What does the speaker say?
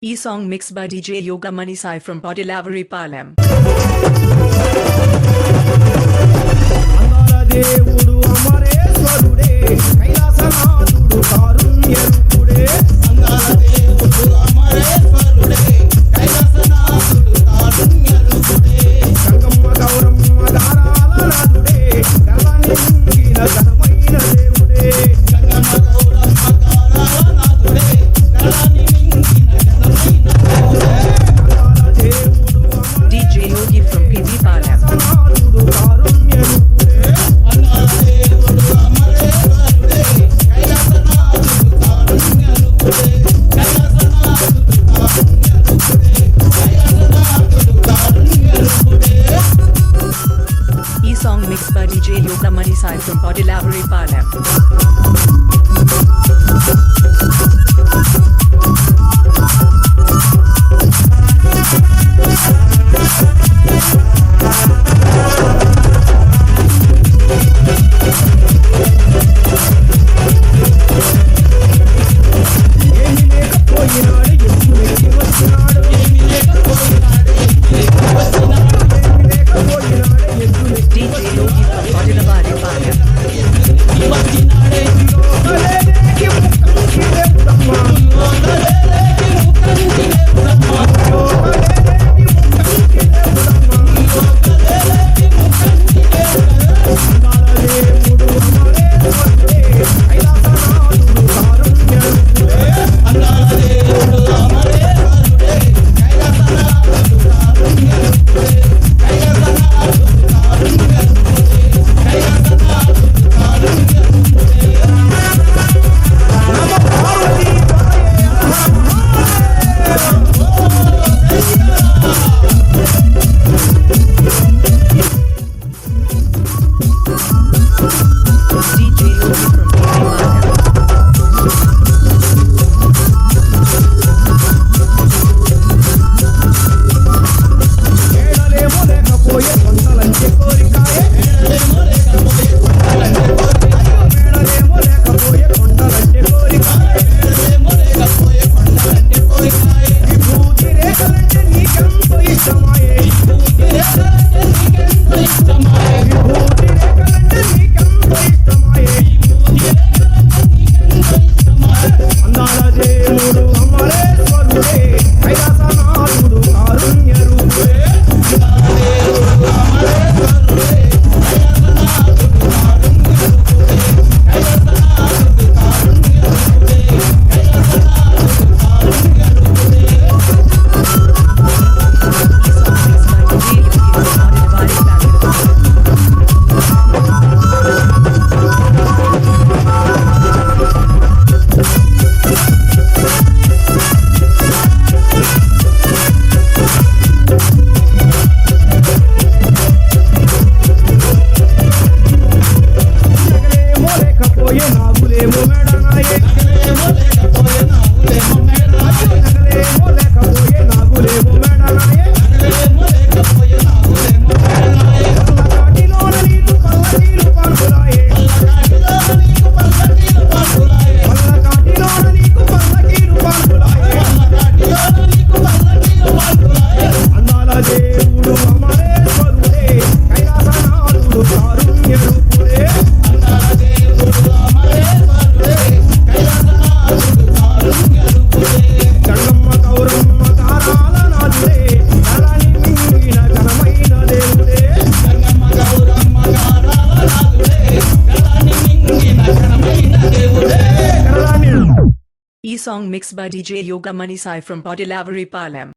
E-song mixed by DJ Yoga Money Sai from Podilavari Palam. దేవుడు అమరేశ్వరుడే కైలాసనాథుడు కారుణ్యరూపుడే అందాల దేవుడు అమరేశ్వరుడే కైలాసనాథుడు కారుణ్యరూపుడే గంగమ్మ గౌరమ్మ దారాల నాథుడే గల్లని మింగిన ఘనమైన దేవుడే గంగమ్మ గౌరమ్మ దారాల నాథుడే గల్లని మింగిన ఘనమైన దేవుడే అందాల దేవుడు DJ Yogi from PB Palam. అమరేశ్వరుడు కారుణ్యరూపుడే E-song mixed by DJ Yoga Money Sai from Podilavari Palam. DJ Yogi from Podilavari Palam. DJ Yogi from PB Palam. ఏడలేమో లేకపోయే కొండలంటే కోరికాయే మేడలేమో లేకపోయే కొండలంటే కోరికాయే విభూతి రేఖలంటే నీకెంతో ఇష్టమాయే విభూతి రేఖలంటే నీకెంతో ఇష్టమాయే అందాల దేవుడు అమరేశ్వరుడే కైలాసనాథుడు కారుణ్యరూపుడే నగలేమో లేకపోయే నాగులేమో మేడనాయే నగలేమో లేకపోయే నాగులేమో మేడనాయే పల్లకాటిలోన నీకు పల్లకీలు పాడులాయే అందాల దేవుడు అమరేశ్వరుడే కైలాసనాథుడు కారుణ్యరూపుడే గంగమ్మ గౌరమ్మ తారాల నాథుడే గలని మింగిన ఘనమైన దేవుడే గలని E-song mixed by DJ Yoga Money Sai from Podilavari Palam.